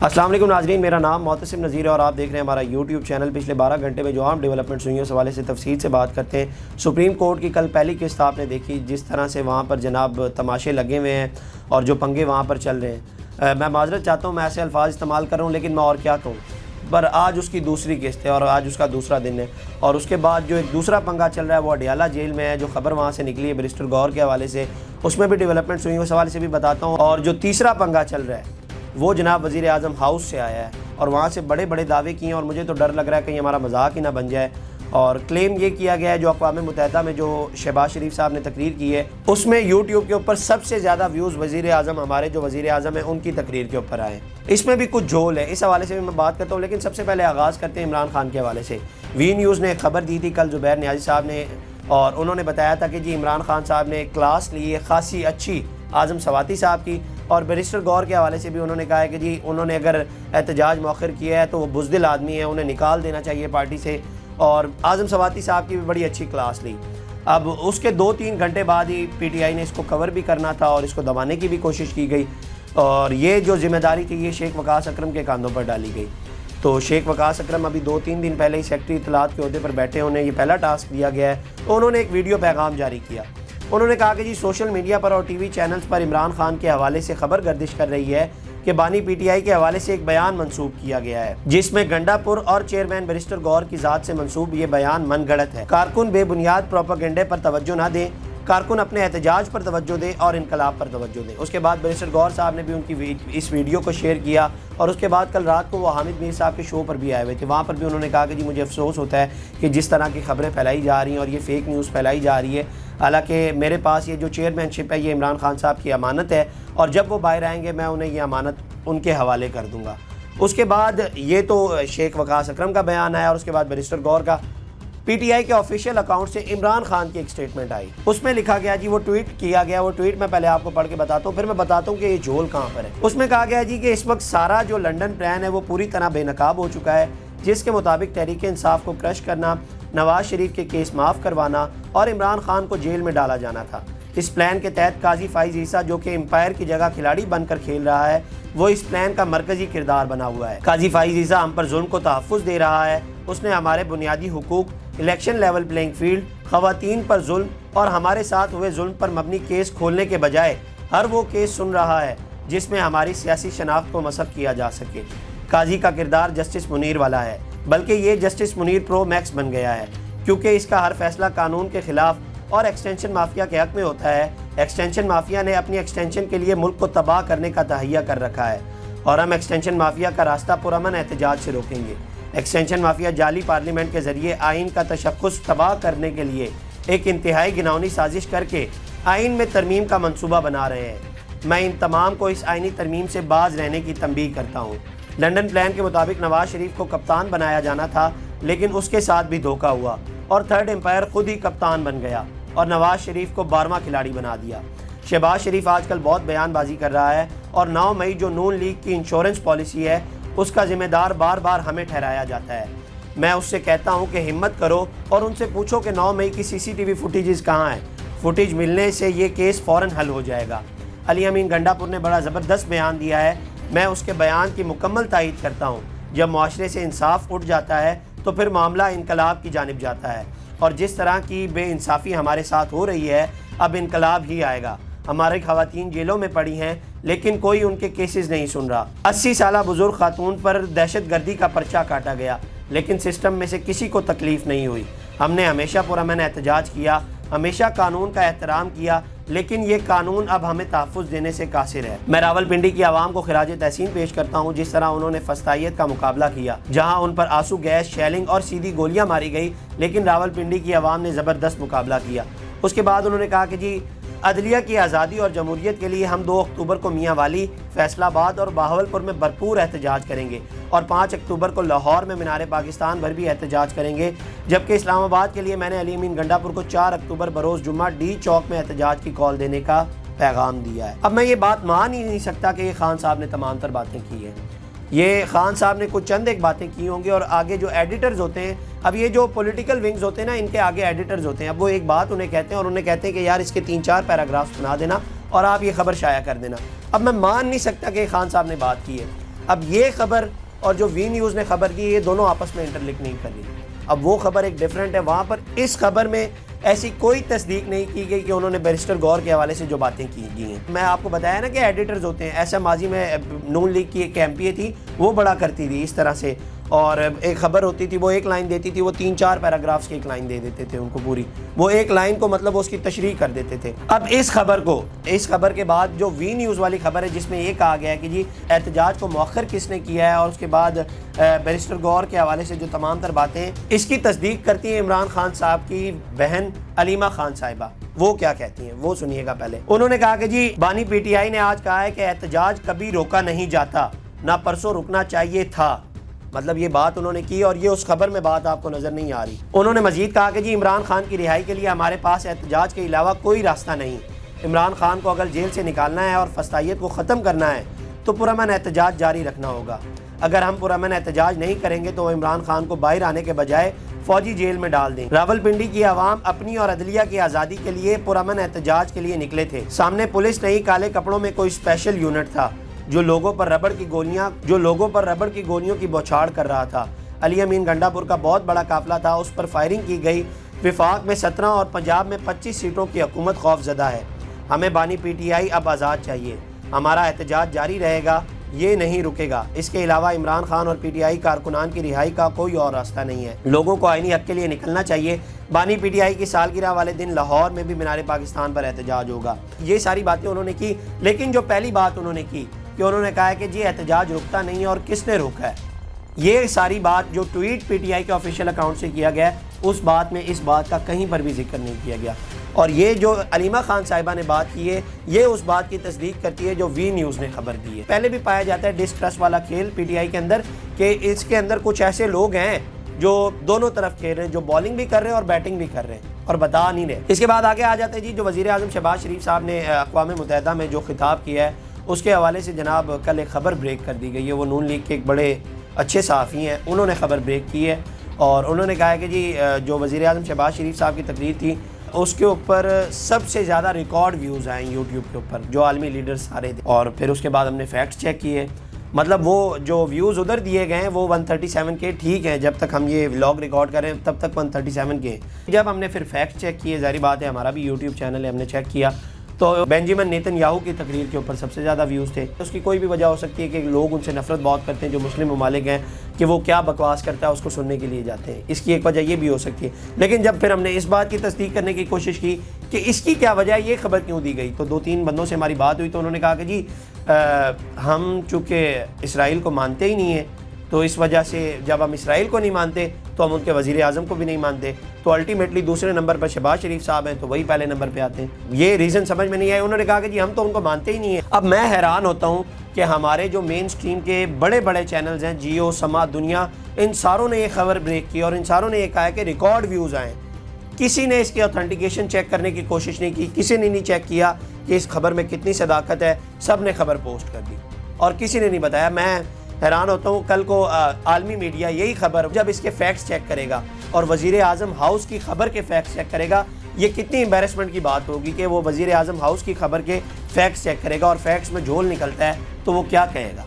السلام علیکم ناظرین، میرا نام معتصم نذیر ہے اور آپ دیکھ رہے ہیں ہمارا یوٹیوب چینل۔ پچھلے 12 گھنٹے میں جو عام ڈیولپمنٹس ہوئی ہیں اس حوالے سے تفصیل سے بات کرتے ہیں۔ سپریم کورٹ کی کل پہلی قسط آپ نے دیکھی، جس طرح سے وہاں پر جناب تماشے لگے ہوئے ہیں اور جو پنگے وہاں پر چل رہے ہیں۔ میں معذرت چاہتا ہوں، میں ایسے الفاظ استعمال کر رہا ہوں، لیکن میں اور کیا کہوں۔ پر آج اس کی دوسری قسط ہے اور آج اس کا دوسرا دن ہے، اور اس کے بعد جو ایک دوسرا پنگا چل رہا ہے وہ اڈیالہ جیل میں ہے۔ جو خبر وہاں سے نکلی ہے بیرسٹر گور کے حوالے سے، اس میں بھی ڈیولپمنٹس ہوئی ہیں، اس حوالے سے بھی بتاتا ہوں۔ اور جو تیسرا پنگا چل رہا ہے وہ جناب وزیر اعظم ہاؤس سے آیا ہے اور وہاں سے بڑے بڑے دعوے کیے ہیں، اور مجھے تو ڈر لگ رہا ہے کہیں ہمارا مذاق ہی نہ بن جائے۔ اور کلیم یہ کیا گیا ہے، جو اقوام متحدہ میں جو شہباز شریف صاحب نے تقریر کی ہے، اس میں یوٹیوب کے اوپر سب سے زیادہ ویوز وزیر اعظم، ہمارے جو وزیر اعظم ہیں ان کی تقریر کے اوپر آئے ہیں۔ اس میں بھی کچھ جھول ہے، اس حوالے سے بھی میں بات کرتا ہوں، لیکن سب سے پہلے آغاز کرتے ہیں عمران خان کے حوالے سے۔ وی نیوز نے ایک خبر دی تھی کل زبیر نیازی صاحب نے، اور انہوں نے بتایا تھا کہ جی عمران خان صاحب نے کلاس لی ہے خاصی اچھی اعظم سواتی صاحب کی، اور بیرسٹر گور کے حوالے سے بھی انہوں نے کہا ہے کہ جی انہوں نے اگر احتجاج مؤخر کیا ہے تو وہ بزدل آدمی ہے، انہیں نکال دینا چاہیے پارٹی سے۔ اور اعظم سواتی صاحب کی بھی بڑی اچھی کلاس لی۔ اب اس کے 2-3 گھنٹے بعد ہی پی ٹی آئی نے اس کو کور بھی کرنا تھا اور اس کو دبانے کی بھی کوشش کی گئی، اور یہ جو ذمہ داری تھی یہ شیخ وقاص اکرم کے کاندھوں پر ڈالی گئی۔ تو شیخ وقاص اکرم ابھی 2-3 دن پہلے ہی سیکرٹری اطلاعات کے عہدے پر بیٹھے، انہیں یہ پہلا ٹاسک دیا گیا ہے، تو انہوں نے ایک ویڈیو پیغام جاری کیا۔ انہوں نے کہا کہ جی سوشل میڈیا پر اور ٹی وی چینلز پر عمران خان کے حوالے سے خبر گردش کر رہی ہے کہ بانی پی ٹی آئی کے حوالے سے ایک بیان منسوب کیا گیا ہے، جس میں گنڈا پور اور چیئرمین بیرسٹر گور کی ذات سے منسوب یہ بیان من گھڑت ہے۔ کارکن بے بنیاد پروپیگنڈے پر توجہ نہ دیں، کارکن اپنے احتجاج پر توجہ دیں اور انقلاب پر توجہ دیں۔ اس کے بعد بیرسٹر گور صاحب نے بھی ان کی اس ویڈیو کو شیئر کیا، اور اس کے بعد کل رات کو وہ حامد میر صاحب کے شو پر بھی آئے ہوئے تھے، وہاں پر بھی انہوں نے کہا کہ جی مجھے افسوس ہوتا ہے کہ جس طرح کی خبریں پھیلائی جا رہی ہیں اور یہ فیک نیوز پھیلائی جا رہی ہے، حالانکہ میرے پاس یہ جو چیئرمین شپ ہے یہ عمران خان صاحب کی امانت ہے، اور جب وہ باہر آئیں گے میں انہیں یہ امانت ان کے حوالے کر دوں گا۔ اس کے بعد یہ تو شیخ وقاص اکرم کا بیان آیا، اور اس کے بعد بیرسٹر گور کا پی ٹی آئی کے آفیشیل اکاؤنٹ سے عمران خان کی ایک سٹیٹمنٹ آئی، اس میں لکھا گیا جی، وہ ٹویٹ کیا گیا، وہ ٹویٹ میں پہلے آپ کو پڑھ کے بتاتا ہوں، پھر میں بتاتا ہوں کہ یہ جھول کہاں پر ہے۔ اس میں کہا گیا جی کہ اس وقت سارا جو لنڈن پلان ہے وہ پوری طرح بے نقاب ہو چکا ہے، جس کے مطابق تحریک انصاف کو کرش کرنا، نواز شریف کے کیس معاف کروانا اور عمران خان کو جیل میں ڈالا جانا تھا۔ اس پلان کے تحت قاضی فائز عیسیٰ، جو کہ امپائر کی جگہ کھلاڑی بن کر کھیل رہا ہے، وہ اس پلان کا مرکزی کردار بنا ہوا ہے۔ قاضی فائز عیسیٰ ہم پر ظلم کو تحفظ دے رہا ہے، اس نے ہمارے بنیادی حقوق، الیکشن لیول پلینگ فیلڈ، خواتین پر ظلم اور ہمارے ساتھ ہوئے ظلم پر مبنی کیس کھولنے کے بجائے ہر وہ کیس سن رہا ہے جس میں ہماری سیاسی شناخت کو مسخ کیا جا سکے۔ قاضی کا کردار جسٹس منیر والا ہے، بلکہ یہ جسٹس منیر پرو میکس بن گیا ہے، کیونکہ اس کا ہر فیصلہ قانون کے خلاف اور ایکسٹینشن مافیا کے حق میں ہوتا ہے۔ ایکسٹینشن مافیا نے اپنی ایکسٹینشن کے لیے ملک کو تباہ کرنے کا تہیہ کر رکھا ہے، اور ہم ایکسٹینشن مافیا کا راستہ پرامن احتجاج سے روکیں گے۔ ایکسٹینشن مافیا جعلی پارلیمنٹ کے ذریعے آئین کا تشخص تباہ کرنے کے لیے ایک انتہائی گھناؤنی سازش کر کے آئین میں ترمیم کا منصوبہ بنا رہے ہیں۔ میں ان تمام کو اس آئینی ترمیم سے باز رہنے کی تنبیہ کرتا ہوں۔ لنڈن پلان کے مطابق نواز شریف کو کپتان بنایا جانا تھا، لیکن اس کے ساتھ بھی دھوکہ ہوا، اور تھرڈ امپائر خود ہی کپتان بن گیا اور نواز شریف کو 12واں کھلاڑی بنا دیا۔ شہباز شریف آج کل بہت بیان بازی کر رہا ہے، اور 9 مئی جو نون لیگ کی انشورنس پالیسی ہے اس کا ذمہ دار بار بار ہمیں ٹھہرایا جاتا ہے۔ میں اس سے کہتا ہوں کہ ہمت کرو اور ان سے پوچھو کہ 9 مئی کی سی سی ٹی وی فوٹیجز کہاں ہیں۔ فوٹیج ملنے سے یہ کیس فوراً حل ہو جائے گا۔ علی امین گنڈا پور نے بڑا زبردست بیان دیا ہے، میں اس کے بیان کی مکمل تائید کرتا ہوں۔ جب معاشرے سے انصاف اٹھ جاتا ہے تو پھر معاملہ انقلاب کی جانب جاتا ہے، اور جس طرح کی بے انصافی ہمارے ساتھ ہو رہی ہے اب انقلاب ہی آئے گا۔ ہماری خواتین جیلوں میں پڑی ہیں لیکن کوئی ان کے کیسز نہیں سن رہا۔ 80 سالہ بزرگ خاتون پر دہشت گردی کا پرچہ کاٹا گیا، لیکن سسٹم میں سے کسی کو تکلیف نہیں ہوئی۔ ہم نے ہمیشہ پرامن احتجاج کیا، ہمیشہ قانون کا احترام کیا، لیکن یہ قانون اب ہمیں تحفظ دینے سے قاصر ہے۔ میں راولپنڈی کی عوام کو خراج تحسین پیش کرتا ہوں، جس طرح انہوں نے فسطائیت کا مقابلہ کیا، جہاں ان پر آنسو گیس، شیلنگ اور سیدھی گولیاں ماری گئی، لیکن راولپنڈی کی عوام نے زبردست مقابلہ کیا۔ اس کے بعد انہوں نے کہا کہ جی عدلیہ کی آزادی اور جمہوریت کے لیے ہم 2 اکتوبر کو میاں والی، فیصل آباد اور بہاولپور میں بھرپور احتجاج کریں گے، اور 5 اکتوبر کو لاہور میں مینار پاکستان پر بھی احتجاج کریں گے، جبکہ اسلام آباد کے لیے میں نے علی امین گنڈا پور کو 4 اکتوبر بروز جمعہ ڈی چوک میں احتجاج کی کال دینے کا پیغام دیا ہے۔ اب میں یہ بات مان ہی نہیں سکتا کہ یہ خان صاحب نے تمام تر باتیں کی ہیں۔ یہ خان صاحب نے کچھ چند ایک باتیں کی ہوں گی، اور آگے جو ایڈیٹرز ہوتے ہیں، اب یہ جو پولیٹیکل ونگز ہوتے ہیں نا، ان کے آگے ایڈیٹرز ہوتے ہیں، اب وہ ایک بات انہیں کہتے ہیں اور انہیں کہتے ہیں کہ یار اس کے 3-4 پیراگرافز بنا دینا اور آپ یہ خبر شائع کر دینا۔ اب میں مان نہیں سکتا کہ خان صاحب نے بات کی ہے۔ اب یہ خبر اور جو وی نیوز نے خبر کی یہ دونوں آپس میں انٹرلنک نہیں کر رہی. اب وہ خبر ایک ڈیفرنٹ ہے. وہاں پر اس خبر میں ایسی کوئی تصدیق نہیں کی گئی کہ انہوں نے بیرسٹر گور کے حوالے سے جو باتیں کی گئی ہیں. میں آپ کو بتایا نا کہ ایڈیٹرز ہوتے ہیں, ایسا ماضی میں نون لیگ کی ایک ایم پی اے تھی, وہ بڑا کرتی تھی اس طرح سے, اور ایک خبر ہوتی تھی وہ ایک لائن دیتی تھی, وہ 3-4 پیراگرافز کی ایک لائن دے دیتے تھے ان کو پوری, وہ ایک لائن کو مطلب اس کی تشریح کر دیتے تھے. اب اس خبر کے بعد جو وی نیوز والی خبر ہے جس میں یہ کہا گیا ہے کہ جی احتجاج کو مؤخر کس نے کیا ہے, اور اس کے بعد بیرسٹر گور کے حوالے سے جو تمام تر باتیں ہیں اس کی تصدیق کرتی ہیں عمران خان صاحب کی بہن علیمہ خان صاحبہ. وہ کیا کہتی ہیں وہ سنیے گا پہلے. انہوں نے کہا کہ جی بانی پی ٹی آئی نے آج کہا ہے کہ احتجاج کبھی روکا نہیں جاتا, نہ پرسوں رکنا چاہیے تھا. مطلب یہ بات انہوں نے کی اور یہ اس خبر میں بات آپ کو نظر نہیں آ رہی. انہوں نے مزید کہا کہ جی عمران خان کی رہائی کے لیے ہمارے پاس احتجاج کے علاوہ کوئی راستہ نہیں. عمران خان کو اگر جیل سے نکالنا ہے اور فسطائیت کو ختم کرنا ہے تو پرامن احتجاج جاری رکھنا ہوگا. اگر ہم پرامن احتجاج نہیں کریں گے تو عمران خان کو باہر آنے کے بجائے فوجی جیل میں ڈال دیں. راولپنڈی کی عوام اپنی اور عدلیہ کی آزادی کے لیے پرامن احتجاج کے لیے نکلے تھے. سامنے پولیس نہیں, کالے کپڑوں میں کوئی اسپیشل یونٹ تھا جو لوگوں پر ربڑ کی گولیوں کی بوچھاڑ کر رہا تھا. علی امین گنڈا پور کا بہت بڑا قافلہ تھا, اس پر فائرنگ کی گئی. وفاق میں 17 اور پنجاب میں 25 سیٹوں کی حکومت خوف زدہ ہے. ہمیں بانی پی ٹی آئی اب آزاد چاہیے. ہمارا احتجاج جاری رہے گا, یہ نہیں رکے گا. اس کے علاوہ عمران خان اور پی ٹی آئی کارکنان کی رہائی کا کوئی اور راستہ نہیں ہے. لوگوں کو آئینی حق کے لیے نکلنا چاہیے. بانی پی ٹی آئی کی سالگرہ والے دن لاہور میں بھی مینار پاکستان پر احتجاج ہوگا. یہ ساری باتیں انہوں نے کی, لیکن جو پہلی بات انہوں نے کی کہ انہوں نے کہا ہے کہ جی احتجاج رکتا نہیں ہے اور کس نے روکا ہے, یہ ساری بات جو ٹویٹ پی ٹی آئی کے آفیشیل اکاؤنٹ سے کیا گیا ہے اس بات میں اس بات کا کہیں پر بھی ذکر نہیں کیا گیا. اور یہ جو علیمہ خان صاحبہ نے بات کی ہے یہ اس بات کی تصدیق کرتی ہے جو وی نیوز نے خبر دی ہے. پہلے بھی پایا جاتا ہے ڈسٹرسٹ والا کھیل پی ٹی آئی کے اندر کہ اس کے اندر کچھ ایسے لوگ ہیں جو دونوں طرف کھیل رہے ہیں, جو بالنگ بھی کر رہے ہیں اور بیٹنگ بھی کر رہے ہیں اور بتا نہیں رہے. اس کے بعد آگے آ جاتے ہیں جی جو وزیر اعظم شہباز شریف صاحب نے اقوام متحدہ میں جو خطاب کیا ہے اس کے حوالے سے جناب کل ایک خبر بریک کر دی گئی ہے. وہ نون لیگ کے ایک بڑے اچھے صحافی ہیں, انہوں نے خبر بریک کی ہے اور انہوں نے کہا ہے کہ جی جو وزیر اعظم شہباز شریف صاحب کی تقریر تھی اس کے اوپر سب سے زیادہ ریکارڈ ویوز آئے یوٹیوب کے اوپر جو عالمی لیڈرز سارے تھے. اور پھر اس کے بعد ہم نے فیکٹس چیک کیے, مطلب وہ جو ویوز ادھر دیے گئے ہیں وہ 137 کے ٹھیک ہیں, جب تک ہم یہ ولاگ ریکارڈ کریں تب تک 137 کے. جب ہم نے پھر فیکٹ چیک کیے, ظاہری بات ہے ہمارا بھی یوٹیوب چینل ہے, ہم نے چیک کیا تو بینجامن نیتن یاہو کی تقریر کے اوپر سب سے زیادہ ویوز تھے. اس کی کوئی بھی وجہ ہو سکتی ہے کہ لوگ ان سے نفرت بہت کرتے ہیں جو مسلم ممالک ہیں کہ وہ کیا بکواس کرتا ہے اس کو سننے کے لیے جاتے ہیں, اس کی ایک وجہ یہ بھی ہو سکتی ہے. لیکن جب پھر ہم نے اس بات کی تصدیق کرنے کی کوشش کی کہ اس کی کیا وجہ ہے, یہ خبر کیوں دی گئی, تو 2-3 بندوں سے ہماری بات ہوئی تو انہوں نے کہا کہ جی ہم چونکہ اسرائیل کو مانتے ہی نہیں ہیں تو اس وجہ سے جب ہم اسرائیل کو نہیں مانتے تو ہم ان کے وزیر اعظم کو بھی نہیں مانتے, تو الٹیمیٹلی دوسرے نمبر پر شہباز شریف صاحب ہیں تو وہی پہلے نمبر پہ آتے ہیں. یہ ریزن سمجھ میں نہیں آئے. انہوں نے کہا کہ جی ہم تو ان کو مانتے ہی نہیں ہیں. اب میں حیران ہوتا ہوں کہ ہمارے جو مین سٹریم کے بڑے بڑے چینلز ہیں, جیو, سما, دنیا, ان ساروں نے یہ خبر بریک کی اور ان ساروں نے یہ کہا ہے کہ ریکارڈ ویوز آئیں. کسی نے اس کی اوتھینٹیکیشن چیک کرنے کی کوشش نہیں کی, کسی نے نہیں چیک کیا کہ اس خبر میں کتنی صداقت ہے, سب نے خبر پوسٹ کر دی اور کسی نے نہیں بتایا. میں حیران ہوتا ہوں کل کو عالمی میڈیا یہی خبر جب اس کے فیکٹس چیک کرے گا اور وزیر اعظم ہاؤس کی خبر کے فیکٹس چیک کرے گا, یہ کتنی امبیرسمنٹ کی بات ہوگی کہ وہ وزیر اعظم ہاؤس کی خبر کے فیکٹس چیک کرے گا اور فیکٹس میں جھول نکلتا ہے تو وہ کیا کہے گا.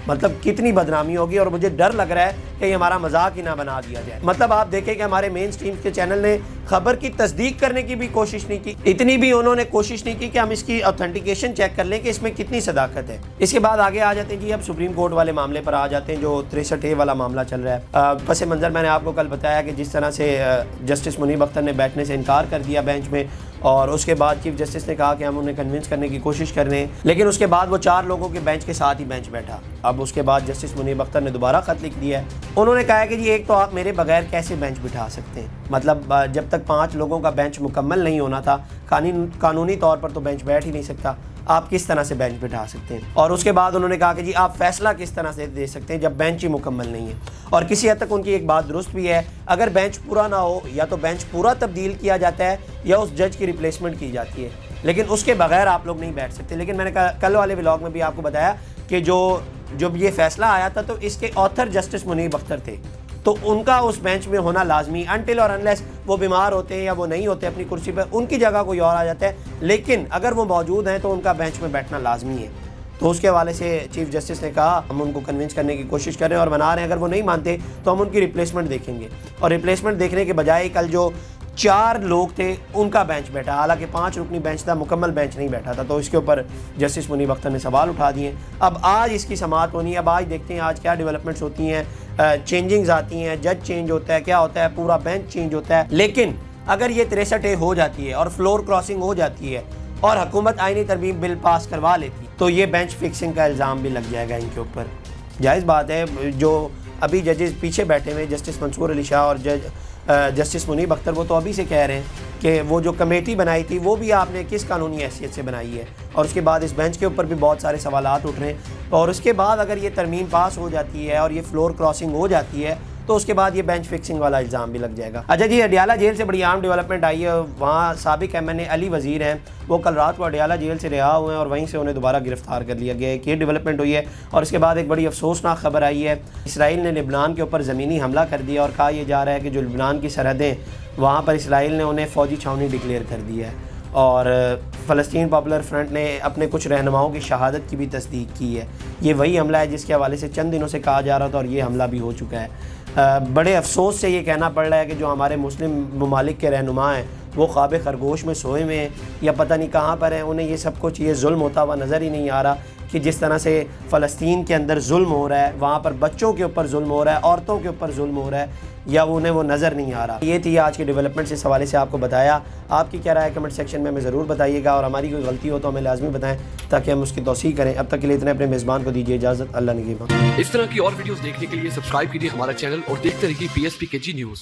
مطلب کتنی بدنامی ہوگی. اور مجھے ڈر لگ رہا ہے کہ یہ ہمارا مذاق ہی نہ بنا دیا جائے. مطلب آپ دیکھیں کہ ہمارے مین سٹریم کے چینل نے خبر کی تصدیق کرنے کی بھی کوشش نہیں کی, اتنی بھی انہوں نے کوشش نہیں کی کہ ہم اس کی اوتھینٹیکیشن چیک کر لیں کہ اس میں کتنی صداقت ہے. اس کے بعد آگے آ جاتے ہیں جی اب سپریم کورٹ والے معاملے پر آ جاتے ہیں جو 63A والا معاملہ چل رہا ہے. پس منظر میں نے آپ کو کل بتایا کہ جس طرح سے جسٹس منیب اختر نے بیٹھنے سے انکار کر دیا بینچ میں, اور اس کے بعد چیف جسٹس نے کہا کہ ہم انہیں کنونس کرنے کی کوشش کر رہے ہیں, لیکن اس کے بعد وہ 4 لوگوں کے بینچ کے ساتھ ہی بینچ بیٹھا. اب اس کے بعد جسٹس منیب اختر نے دوبارہ خط لکھ دیا ہے. انہوں نے کہا کہ جی ایک تو آپ میرے بغیر کیسے بینچ بٹھا سکتے ہیں, مطلب جب تک 5 لوگوں کا بینچ مکمل نہیں ہونا تھا قانونی طور پر تو بینچ بیٹھ ہی نہیں سکتا, آپ کس طرح سے بینچ بٹھا سکتے ہیں. اور اس کے بعد انہوں نے کہا کہ جی آپ فیصلہ کس طرح سے دے سکتے ہیں جب بینچ ہی مکمل نہیں ہے. اور کسی حد تک ان کی ایک بات درست بھی ہے, اگر بینچ پورا نہ ہو یا تو بینچ پورا تبدیل کیا جاتا ہے یا اس جج کی ریپلیسمنٹ کی جاتی ہے, لیکن اس کے بغیر آپ لوگ نہیں بیٹھ سکتے. لیکن میں نے کل والے ولاگ میں بھی آپ کو بتایا کہ جب یہ فیصلہ آیا تھا تو اس کے آتھر جسٹس منیب اختر تھے, تو ان کا اس بینچ میں ہونا لازمی, انٹل اور انلیس وہ بیمار ہوتے ہیں یا وہ نہیں ہوتے اپنی کرسی پہ, ان کی جگہ کوئی اور آ جاتا ہے, لیکن اگر وہ موجود ہیں تو ان کا بینچ میں بیٹھنا لازمی ہے. تو اس کے حوالے سے چیف جسٹس نے کہا ہم ان کو کنونس کرنے کی کوشش کر رہے ہیں اور منا رہے ہیں، اگر وہ نہیں مانتے تو ہم ان کی ریپلیسمنٹ دیکھیں گے، اور ریپلیسمنٹ دیکھنے کے بجائے کل جو 4 لوگ تھے ان کا بینچ بیٹھا، حالانکہ 5 رکنی بینچ تھا، مکمل بینچ نہیں بیٹھا تھا، تو اس کے اوپر جسٹس منیب اختر نے سوال اٹھا دیے۔ اب آج اس کی سماعت ہونی ہے، اب آج دیکھتے ہیں آج کیا ڈیولپمنٹس ہوتی ہیں، چینجنگز آتی ہیں، جج چینج ہوتا ہے، کیا ہوتا ہے، پورا بینچ چینج ہوتا ہے۔ لیکن اگر یہ 63A ہو جاتی ہے اور فلور کراسنگ ہو جاتی ہے اور حکومت آئینی ترمیم بل پاس کروا لیتی تو یہ بینچ فکسنگ کا الزام بھی لگ جائے گا ان کے اوپر۔ جائز بات ہے، جو ابھی ججز پیچھے بیٹھے ہوئے جسٹس منصور علی شاہ اور جسٹس منیب اختر، وہ تو ابھی سے کہہ رہے ہیں کہ وہ جو کمیٹی بنائی تھی وہ بھی آپ نے کس قانونی حیثیت سے بنائی ہے، اور اس کے بعد اس بینچ کے اوپر بھی بہت سارے سوالات اٹھ رہے ہیں، اور اس کے بعد اگر یہ ترمیم پاس ہو جاتی ہے اور یہ فلور کراسنگ ہو جاتی ہے تو اس کے بعد یہ بینچ فکسنگ والا الزام بھی لگ جائے گا۔ اچھا جی، اڈیالہ جیل سے بڑی عام ڈیولپمنٹ آئی ہے، وہاں سابق MNA علی وزیر ہیں، وہ کل رات کو اڈیالہ جیل سے رہا ہوئے ہیں اور وہیں سے انہیں دوبارہ گرفتار کر لیا گیا ہے، یہ ڈیولپمنٹ ہوئی ہے۔ اور اس کے بعد ایک بڑی افسوسناک خبر آئی ہے، اسرائیل نے لبنان کے اوپر زمینی حملہ کر دیا اور کہا یہ جا رہا ہے کہ جو لبنان کی سرحدیں وہاں پر اسرائیل نے انہیں فوجی چھاؤنی ڈکلیئر کر دی ہے، اور فلسطین پاپولر فرنٹ نے اپنے کچھ رہنماؤں کی شہادت کی بھی تصدیق کی ہے۔ یہ وہی حملہ ہے جس کے حوالے سے چند دنوں سے کہا جا رہا تھا اور یہ حملہ بھی ہو چکا ہے۔ بڑے افسوس سے یہ کہنا پڑ رہا ہے کہ جو ہمارے مسلم ممالک کے رہنما ہیں وہ خواب خرگوش میں سوئے ہوئے ہیں یا پتہ نہیں کہاں پر ہیں، انہیں یہ سب کچھ یہ ظلم ہوتا ہوا نظر ہی نہیں آ رہا کہ جس طرح سے فلسطین کے اندر ظلم ہو رہا ہے، وہاں پر بچوں کے اوپر ظلم ہو رہا ہے، عورتوں کے اوپر ظلم ہو رہا ہے، یا انہیں وہ نظر نہیں آ رہا۔ یہ تھی آج کی ڈیولپمنٹس، اس حوالے سے آپ کو بتایا۔ آپ کی کیا رائے ہے کمنٹ سیکشن میں ہمیں ضرور بتائیے گا، اور ہماری کوئی غلطی ہو تو ہمیں لازمی بتائیں تاکہ ہم اس کی توسیع کریں۔ اب تک کے لیے اتنے، اپنے میزبان کو دیجیے اجازت، اللہ نگہبان۔ اس طرح کی اور ویڈیوز دیکھنے کے لیے سبسکرائب کیجیے ہمارا چینل اور دیکھتے رہیے PSP KG نیوز۔